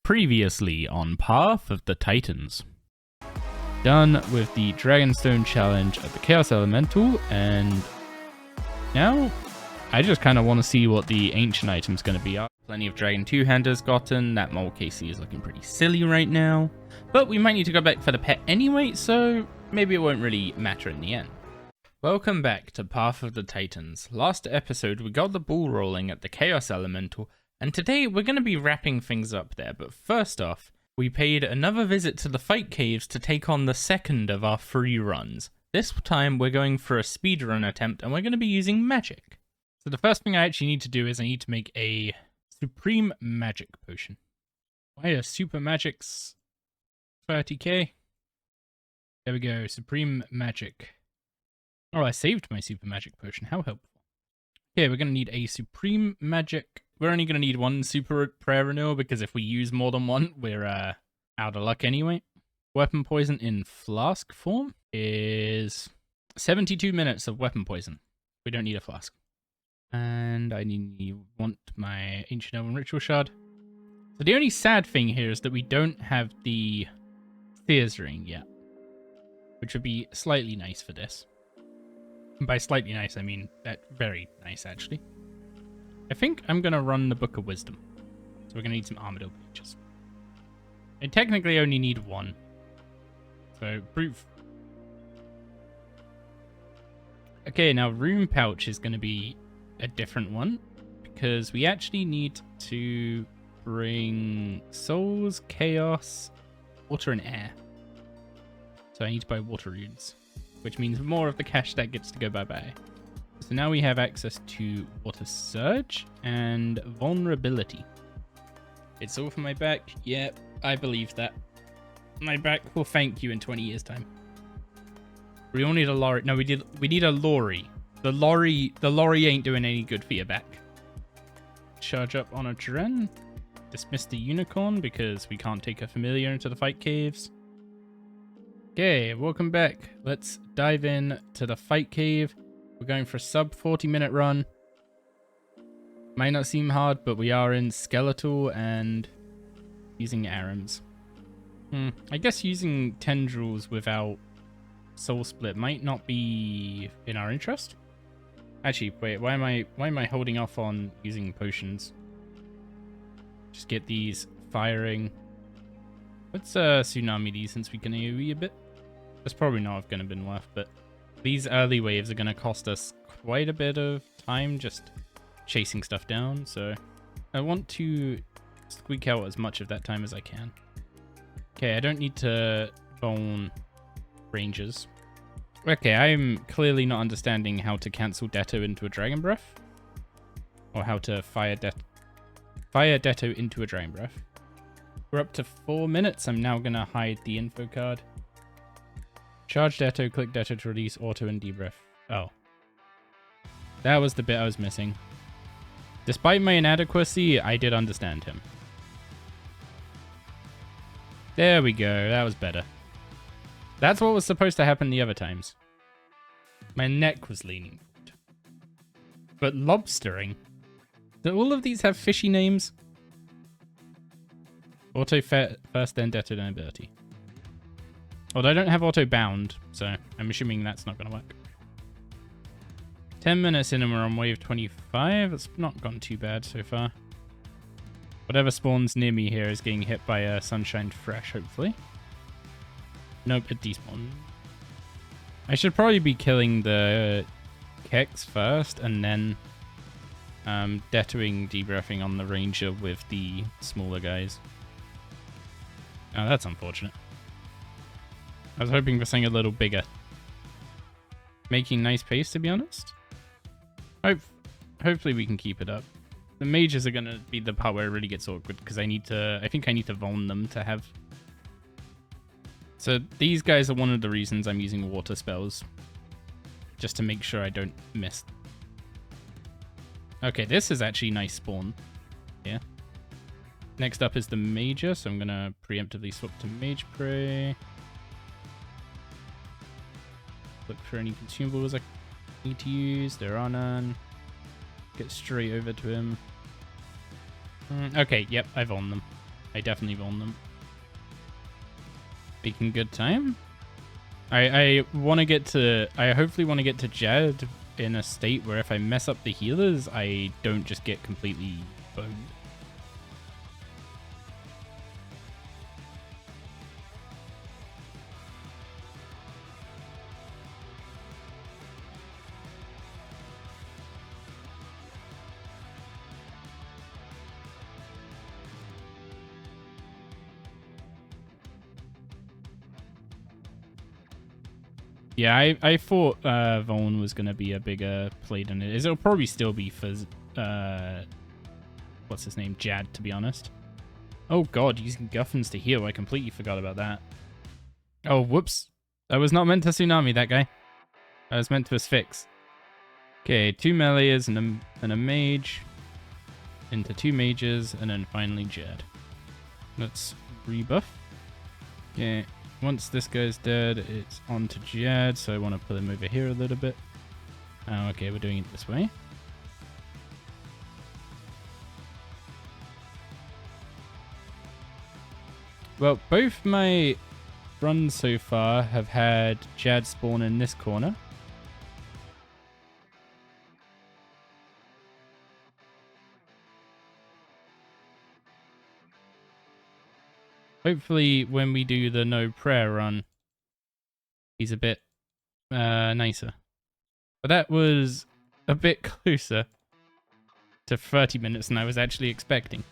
Previously on Path of the Titans. Done with the Dragonstone challenge of the Chaos Elemental, and now I just kind of want to see what the ancient item's going to be. Plenty of Dragon Two-Handers gotten. That Mole KC is looking pretty silly right now, but we might need to go back for the pet anyway, so maybe it won't really matter in the end. Welcome back to Path of the Titans. Last episode we got the ball rolling at the Chaos Elemental, and today we're going to be wrapping things up there, but first off, we paid another visit to the fight caves to take on the second of our free runs. This time we're going for a speedrun attempt, and we're going to be using magic. So the first thing I actually need to do is I need to make a supreme magic potion. Why are super magics 30k? There we go, supreme magic. Oh, I saved my super magic potion, how helpful. Okay, we're going to need a supreme magic. We're only going to need one super prayer renewal because if we use more than one, we're out of luck anyway. Weapon poison in flask form is 72 minutes of weapon poison. We don't need a flask. And I want my Ancient Elven Ritual Shard. So the only sad thing here is that we don't have the Seer's Ring yet, which would be slightly nice for this. And by slightly nice, I mean that very nice, actually. I think I'm going to run the Book of Wisdom. So we're going to need some Armadillo pages. I technically only need one. So, proof. Okay, now Rune Pouch is going to be a different one, because we actually need to bring Souls, Chaos, Water, and Air. So I need to buy Water Runes, which means more of the cash that gets to go bye-bye. So now we have access to Water Surge and Vulnerability. It's all for my back. Yep, I believe that. My back will thank you in 20 years' time. We all need a lorry. No, we need a lorry. The lorry ain't doing any good for your back. Charge up on a Dren. Dismiss the Unicorn because we can't take a familiar into the fight caves. Okay, welcome back. Let's dive in to the fight cave. We're going for a sub 40-minute run. Might not seem hard, but we are in skeletal and using Arams. I guess using tendrils without soul split might not be in our interest. Actually, wait, why am I holding off on using potions? Just get these firing. Let's tsunami these since we can AoE a bit. That's probably not going to have been worth, but these early waves are going to cost us quite a bit of time just chasing stuff down, so I want to squeak out as much of that time as I can. Okay, I don't need to bone rangers. Okay, I'm clearly not understanding how to cancel Detto into a Dragon Breath, or how to fire Detto into a Dragon Breath. We're up to 4 minutes. I'm now going to hide the info card. Charge Detto, click Detto to release auto and debrief. Oh. That was the bit I was missing. Despite my inadequacy, I did understand him. There we go, that was better. That's what was supposed to happen the other times. My neck was leaning forward. But lobstering? Do all of these have fishy names? Auto first, then Detto, then ability. Although I don't have auto bound, so I'm assuming that's not going to work. 10 minutes in and we're on wave 25. It's not gone too bad so far. Whatever spawns near me here is getting hit by a Sunshine Fresh, hopefully. Nope, it despawned. I should probably be killing the Kex first and then Dettoing, debriefing on the Ranger with the smaller guys. Oh, that's unfortunate. I was hoping for something a little bigger. Making nice pace, to be honest. Hopefully we can keep it up. The mages are going to be the part where it really gets awkward, because I think I need to vuln them to have... So these guys are one of the reasons I'm using water spells. Just to make sure I don't miss. Okay, this is actually nice spawn. Yeah. Next up is the Major, so I'm going to preemptively swap to Mage Prey. Look for any consumables I need to use. There are none. Get straight over to him. Okay, yep, I've on them. I definitely won them. Making good time. I want to get to... I hopefully want to get to Jed in a state where if I mess up the healers, I don't just get completely boned. Yeah, I thought Vaughn was going to be a bigger play than it is. It'll probably still be for, what's his name? Jad, to be honest. Oh god, using Guffins to heal. I completely forgot about that. Oh, whoops. I was not meant to tsunami, that guy. I was meant to asphyx. Okay, 2 melees and a mage. Into 2 mages, and then finally Jad. Let's rebuff. Okay. Once this guy's dead, it's on to Jad, so I want to put him over here a little bit. Oh, okay, we're doing it this way. Well, both my runs so far have had Jad spawn in this corner. Hopefully, when we do the no prayer run, he's a bit nicer. But that was a bit closer to 30 minutes than I was actually expecting.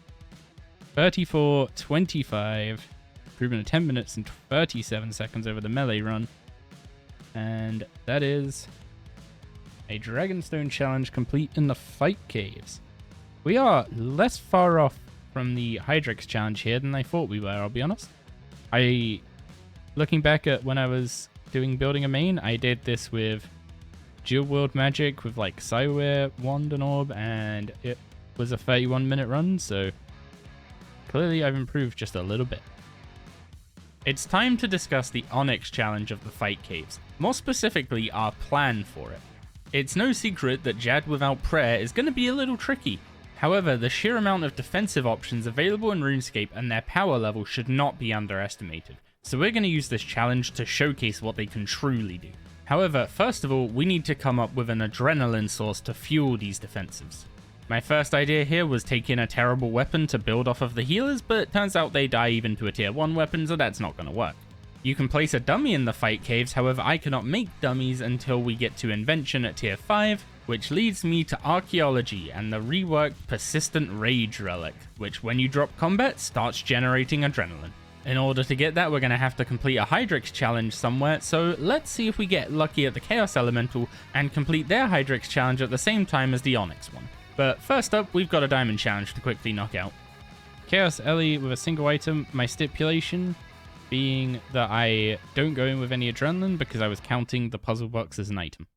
34:25, improvement of 10 minutes and 37 seconds over the melee run. And that is a Dragonstone challenge complete in the fight caves. We are less far off from the Hydrix challenge here than I thought we were, I'll be honest. Looking back at when I was doing building a main, I did this with Dual World Magic with like Psyware, Wand and Orb, and it was a 31-minute run, so clearly I've improved just a little bit. It's time to discuss the Onyx challenge of the fight caves, more specifically our plan for it. It's no secret that Jad without prayer is going to be a little tricky. However, the sheer amount of defensive options available in Runescape and their power level should not be underestimated, so we're going to use this challenge to showcase what they can truly do. However, first of all, we need to come up with an adrenaline source to fuel these defensives. My first idea here was taking a terrible weapon to build off of the healers, but it turns out they die even to a tier 1 weapon, so that's not going to work. You can place a dummy in the fight caves, however I cannot make dummies until we get to Invention at tier 5, which leads me to Archaeology and the reworked Persistent Rage Relic, which when you drop combat starts generating adrenaline. In order to get that, we're going to have to complete a Hydrix challenge somewhere, so let's see if we get lucky at the Chaos Elemental and complete their Hydrix challenge at the same time as the Onyx one. But first up, we've got a Diamond challenge to quickly knock out. Chaos Ellie with a single item, my stipulation being that I don't go in with any adrenaline because I was counting the puzzle box as an item.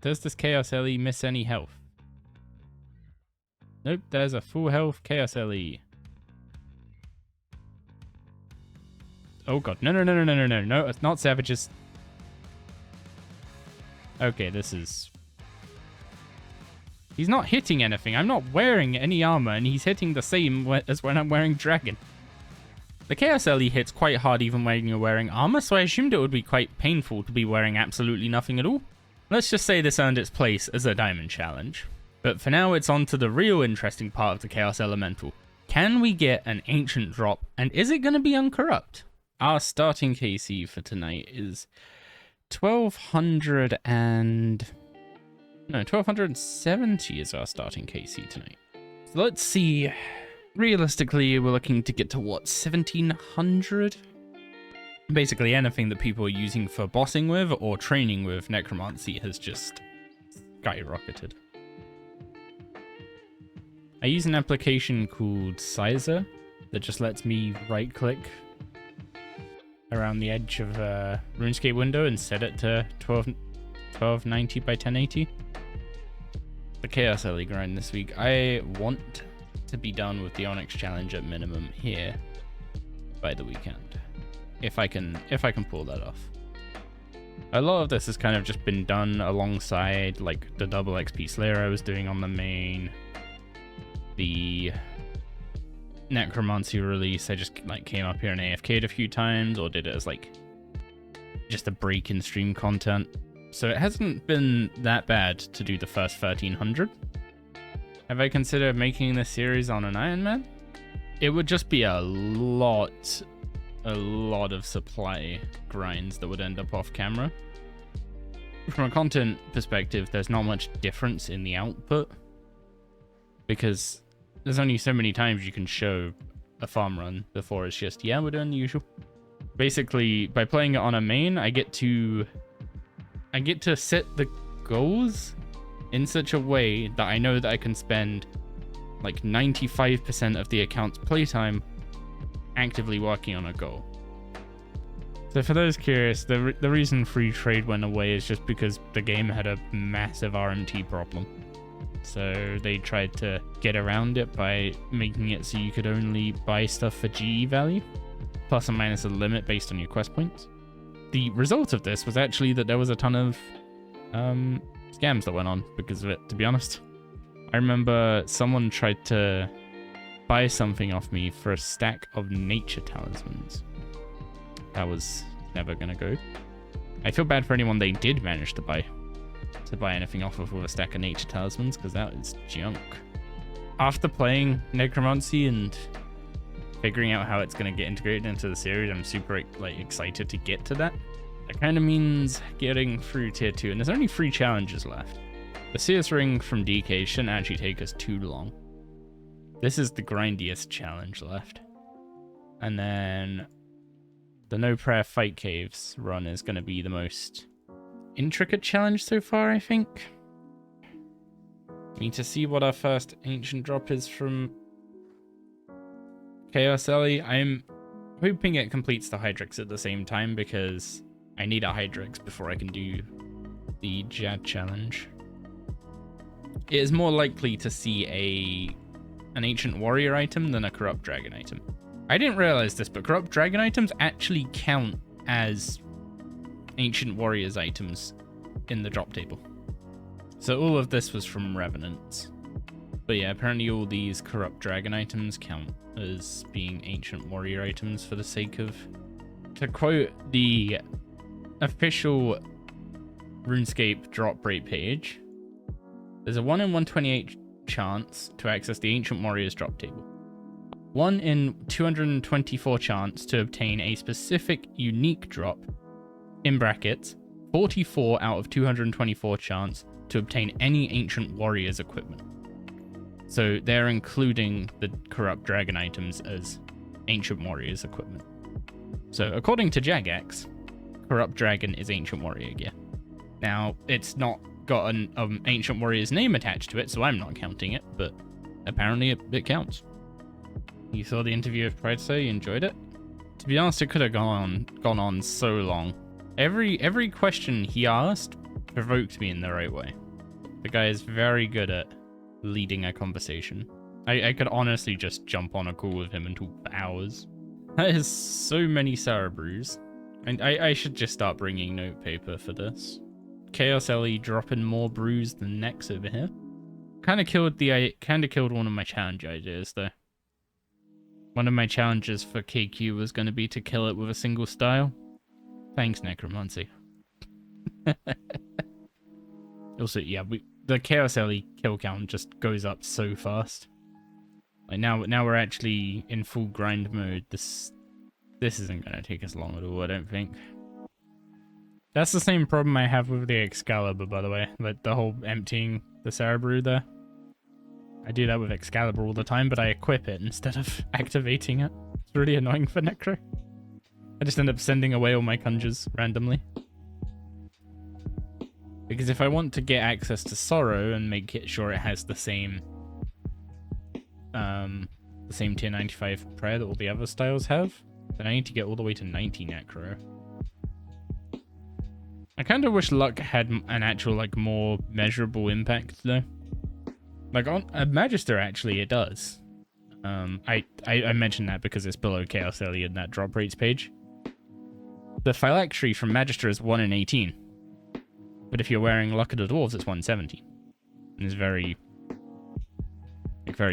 Does this Chaos Ellie miss any health? Nope, there's a full health Chaos Ellie. Oh god, no, it's not savages. Okay, this is... He's not hitting anything. I'm not wearing any armor, and he's hitting the same as when I'm wearing Dragon. The Chaos Ellie hits quite hard even when you're wearing armor, so I assumed it would be quite painful to be wearing absolutely nothing at all. Let's just say this earned its place as a Diamond challenge. But for now, it's on to the real interesting part of the Chaos Elemental. Can we get an Ancient drop, and is it going to be Uncorrupt? Our starting KC for tonight is 1270 is our starting KC tonight. So let's see. Realistically, we're looking to get to what, 1700? Basically anything that people are using for bossing with or training with Necromancy has just skyrocketed. I use an application called Sizer that just lets me right click around the edge of a RuneScape window and set it to 1290 by 1080. The Chaos Ellie grind this week. I want to be done with the Onyx challenge at minimum here by the weekend. If I can pull that off. A lot of this has kind of just been done alongside like the double XP Slayer I was doing on the main, the Necromancy release, I just like came up here and AFK'd a few times, or did it as like just a break in stream content. So it hasn't been that bad to do the first 1300. Have I considered making this series on an Iron Man? It would just be a lot of supply grinds that would end up off camera. From a content perspective, there's not much difference in the output, because there's only so many times you can show a farm run before it's just, yeah, we're doing the usual. Basically, by playing it on a main, I get to set the goals in such a way that I know that I can spend like 95% of the account's playtime actively working on a goal. So for those curious, the reason free trade went away is just because the game had a massive RMT problem. So they tried to get around it by making it so you could only buy stuff for GE value, plus or minus a limit based on your quest points. The result of this was actually that there was a ton of scams that went on because of it, to be honest. I remember someone tried to buy something off me for a stack of nature talismans. That was never gonna go. I feel bad for anyone they did manage to buy anything off of with a stack of nature talismans, because that is junk. After playing Necromancy and figuring out how it's going to get integrated into the series, I'm super excited to get to that. That kind of means getting through tier 2, and there's only 3 challenges left. The CS ring from DK shouldn't actually take us too long. This is the grindiest challenge left. And then the No Prayer Fight Caves run is going to be the most intricate challenge so far, I think. We need to see what our first ancient drop is from Chaos Ellie. I'm hoping it completes the Hydrix at the same time, because I need a Hydrix before I can do the Jad challenge. It is more likely to see an ancient warrior item than a corrupt dragon item. I didn't realize this, but corrupt dragon items actually count as ancient warriors items in the drop table. So all of this was from revenants. But yeah, apparently all these corrupt dragon items count as being ancient warrior items for the sake of... To quote the official RuneScape drop rate page, there's a 1 in 128 chance to access the ancient warriors drop table. 1 in 224 chance to obtain a specific unique drop, in brackets, 44 out of 224 chance to obtain any ancient warriors equipment. So they're including the corrupt dragon items as ancient warriors equipment. So according to Jagex, corrupt dragon is ancient warrior gear. Now, it's not got an ancient warrior's name attached to it, so I'm not counting it, but apparently it counts. You saw the interview with Pride, so you enjoyed it? To be honest, it could have gone on so long. Every question he asked provoked me in the right way. The guy is very good at leading a conversation. I could honestly just jump on a call with him and talk for hours. That is so many Sarah brews. And I should just start bringing notepaper for this. Chaos Ellie dropping more brews than Nex over here. Kinda killed one of my challenge ideas though. One of my challenges for KQ was going to be to kill it with a single style. Thanks, Necromancy. Also, yeah, the Chaos Ellie kill count just goes up so fast. Like now we're actually in full grind mode. This isn't going to take us long at all, I don't think. That's the same problem I have with the Excalibur, by the way. Like the whole emptying the Cerebrew there. I do that with Excalibur all the time, but I equip it instead of activating it. It's really annoying for Necro. I just end up sending away all my conjures randomly. Because if I want to get access to Sorrow and make it sure it has the same tier 95 prayer that all the other styles have, then I need to get all the way to 90 Necro. I kind of wish luck had an actual, like, more measurable impact, though. Like, on a Magister, actually, it does. I mentioned that because it's below Chaos Ellie in that drop rates page. The Phylactery from Magister is 1 in 18. But if you're wearing Luck of the Dwarves, it's 170. And it's very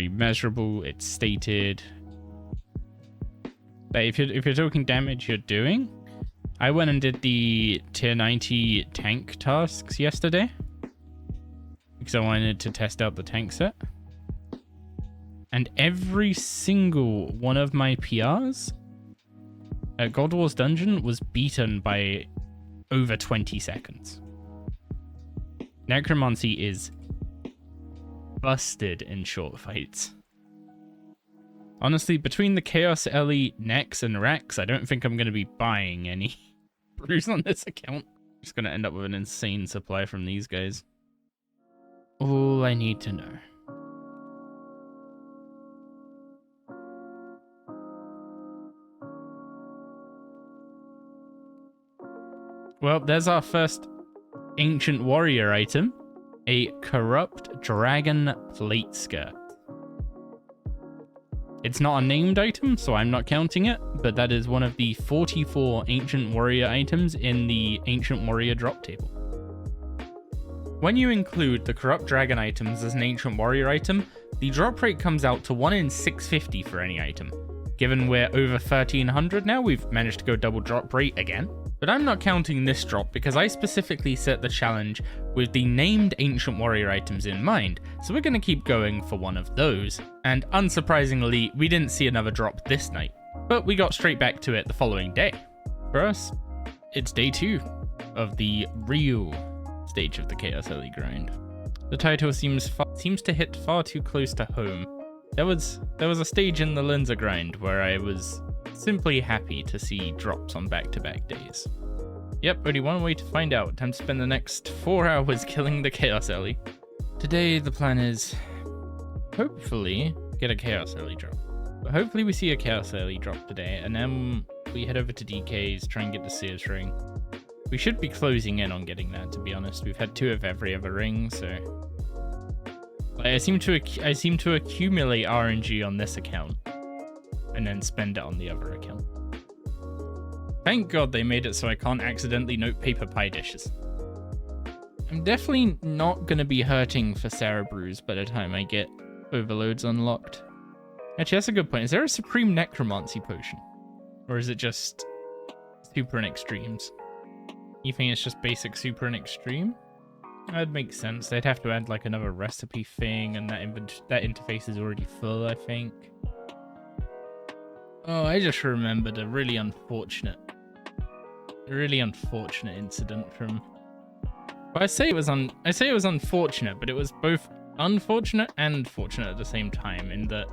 measurable, it's stated, But if you're talking damage you're doing, I went and did the tier 90 tank tasks yesterday because I wanted to test out the tank set. And every single one of my PRs at God Wars Dungeon was beaten by over 20 seconds. Necromancy is busted in short fights. Honestly, between the Chaos Ellie, Nex, and Rex, I don't think I'm going to be buying any brews on this account. I'm just going to end up with an insane supply from these guys. All I need to know. Well, there's our first Ancient Warrior item. A Corrupt Dragon Plate Skirt. It's not a named item, so I'm not counting it, but that is one of the 44 Ancient Warrior items in the Ancient Warrior drop table. When you include the Corrupt Dragon items as an Ancient Warrior item, the drop rate comes out to 1 in 650 for any item. Given we're over 1300 now, we've managed to go double drop rate again. But I'm not counting this drop because I specifically set the challenge with the named Ancient Warrior items in mind, so we're going to keep going for one of those. And unsurprisingly, we didn't see another drop this night, but we got straight back to it the following day. For us, it's day 2 of the real stage of the Chaos Ellie grind. The title seems to hit far too close to home. There was a stage in the Linza grind where I was simply happy to see drops on back-to-back days. Yep, only one way to find out. Time to spend the next 4 hours killing the Chaos Ellie. Today the plan is hopefully get a Chaos Ellie drop. But hopefully we see a Chaos Ellie drop today, and then we head over to DK's, try and get the Sears ring. We should be closing in on getting that, to be honest. We've had 2 of every other ring, so I seem to accumulate RNG on this account and then spend it on the other account. Thank God they made it so I can't accidentally note paper pie dishes. I'm definitely not going to be hurting for Sarah Brews by the time I get overloads unlocked. Actually, that's a good point. Is there a Supreme Necromancy potion? Or is it just Super and Extremes? You think it's just basic Super and Extreme? That'd make sense. They'd have to add like another recipe thing, and that interface is already full, I think. Oh, I just remembered a really unfortunate incident from. Well, I say it was unfortunate, but it was both unfortunate and fortunate at the same time. In that,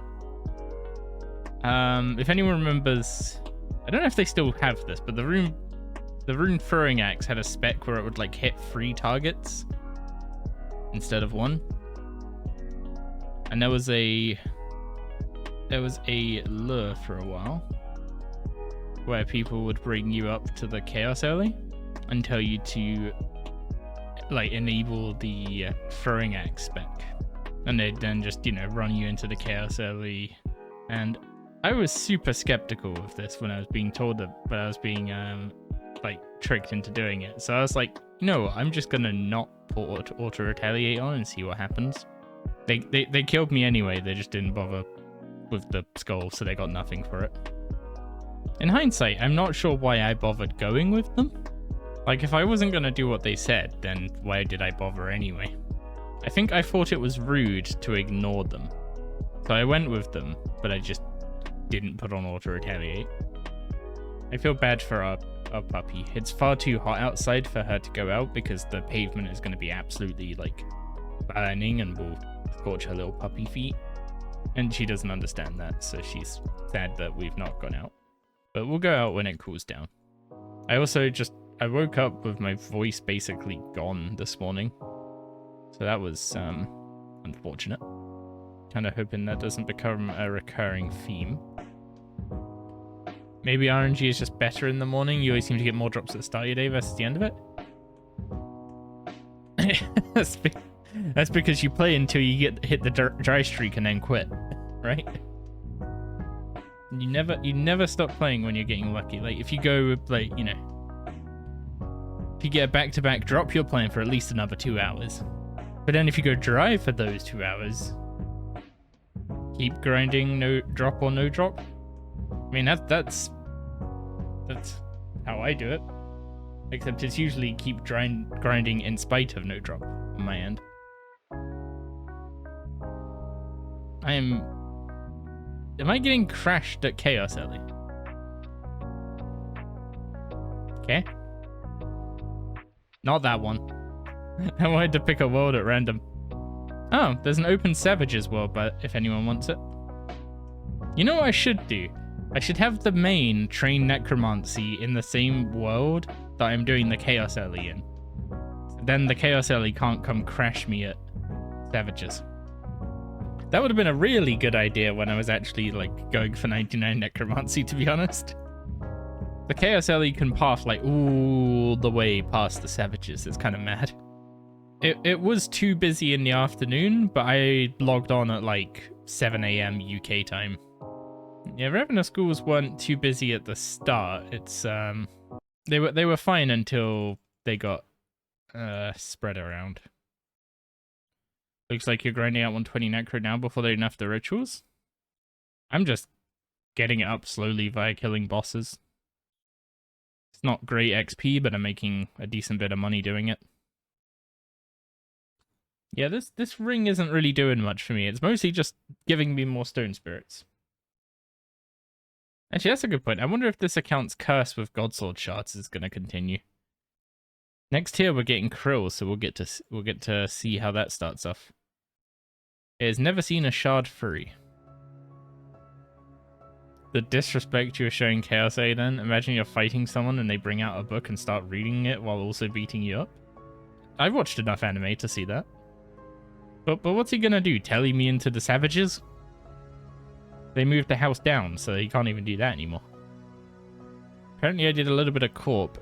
if anyone remembers, I don't know if they still have this, but the rune throwing axe had a spec where it would like hit 3 targets instead of 1, and there was a lure for a while where people would bring you up to the Chaos Ellie and tell you to like enable the throwing axe spec, and they'd then just, you know, run you into the Chaos Ellie. And I was super skeptical of this when I was being told that, but I was being like tricked into doing it. So I was like, no, I'm just gonna not put auto retaliate on and see what happens. They killed me anyway. They just didn't bother with the skull, so they got nothing for it. In hindsight, I'm not sure why I bothered going with them. Like, if I wasn't gonna do what they said, then why did I bother anyway? I think I thought it was rude to ignore them, so I went with them, but I just didn't put on auto retaliate. I feel bad for our puppy. It's far too hot outside for her to go out because the pavement is going to be absolutely like burning and will scorch her little puppy feet. And she doesn't understand that, so she's sad that we've not gone out. But we'll go out when it cools down. I woke up with my voice basically gone this morning. So that was unfortunate. Kind of hoping that doesn't become a recurring theme. Maybe RNG is just better in the morning. You always seem to get more drops at the start of your day versus the end of it. That's because you play until you hit the dry streak and then quit, right? You never stop playing when you're getting lucky. Like, if you go, like, you know, if you get a back-to-back drop, you're playing for at least another 2 hours. But then if you go dry for those 2 hours, keep grinding, no drop or no drop, mean, that's how I do it. Except it's usually keep grinding in spite of no drop on my end. Am I getting crashed at Chaos Alley? Okay. Not that one. I wanted to pick a world at random. Oh, there's an open Savages world, but if anyone wants it. You know what I should do? I should have the main train necromancy in the same world that I'm doing the Chaos Alley in. Then the Chaos Alley can't come crash me at Savages. That would have been a really good idea when I was actually like going for 99 necromancy, to be honest. The Chaos Alley can path like all the way past the Savages. It's kind of mad. It was too busy in the afternoon, but I logged on at like 7 AM UK time. Yeah, Ravenous schools weren't too busy at the start. It's they were fine until they got spread around. Looks like you're grinding out 120 necro now before they enough the rituals. I'm just getting it up slowly via killing bosses. It's not great XP, but I'm making a decent bit of money doing it. Yeah, this ring isn't really doing much for me. It's mostly just giving me more stone spirits. Actually, that's a good point. I wonder if this account's curse with Godsword shards is going to continue. Next tier, we're getting Krill, so we'll get to see how that starts off. It has never seen a shard free. The disrespect you were showing Chaos A then? Imagine you're fighting someone and they bring out a book and start reading it while also beating you up. I've watched enough anime to see that. But what's he gonna do? Telly me into the Savages? They moved the house down, so he can't even do that anymore. Apparently I did a little bit of Corp.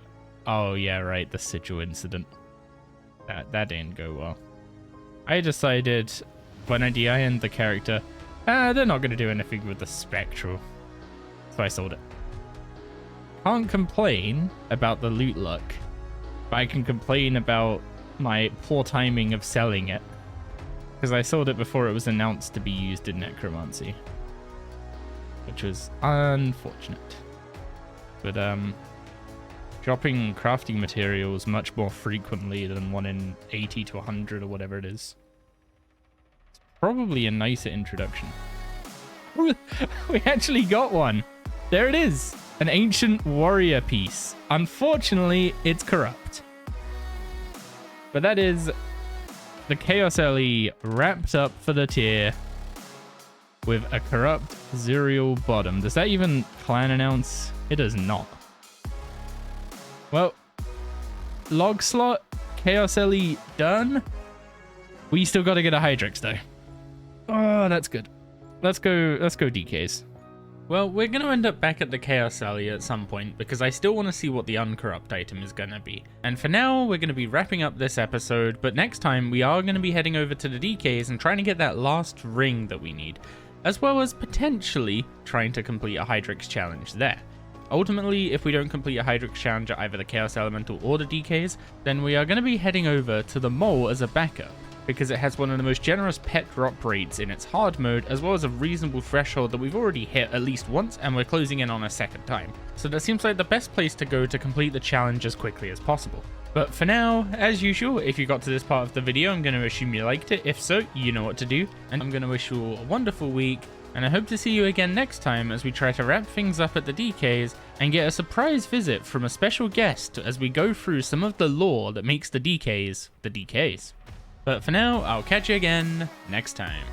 Oh yeah, right, the Sigil incident. That didn't go well. I decided when I DIN'd the character, they're not gonna do anything with the Spectral. So I sold it. Can't complain about the loot luck, but I can complain about my poor timing of selling it. Because I sold it before it was announced to be used in Necromancy. Which was unfortunate. But, dropping crafting materials much more frequently than 1 in 80 to 100 or whatever it is. It's probably a nicer introduction. We actually got one! There it is! An ancient warrior piece. Unfortunately, it's corrupt. But that is the Chaos Alley wrapped up for the tier with a corrupt Zuriel bottom. Does that even clan announce? It does not. Well, log slot, Chaos Alley done. We still got to get a Hydrix though. Oh, that's good. Let's go DKs. Well, we're going to end up back at the Chaos Alley at some point because I still want to see what the uncorrupt item is going to be. And for now, we're going to be wrapping up this episode, but next time we are going to be heading over to the DKs and trying to get that last ring that we need, as well as potentially trying to complete a Hydrix challenge there. Ultimately, if we don't complete a Hydrix challenge at either the Chaos Elemental or the DKs, then we are going to be heading over to the mole as a backup, because it has one of the most generous pet drop rates in its hard mode, as well as a reasonable threshold that we've already hit at least once, and we're closing in on a second time. So that seems like the best place to go to complete the challenge as quickly as possible. But for now, as usual, if you got to this part of the video, I'm going to assume you liked it. If so, you know what to do. And I'm going to wish you all a wonderful week, and I hope to see you again next time as we try to wrap things up at the DKs and get a surprise visit from a special guest as we go through some of the lore that makes the DKs the DKs. But for now, I'll catch you again next time.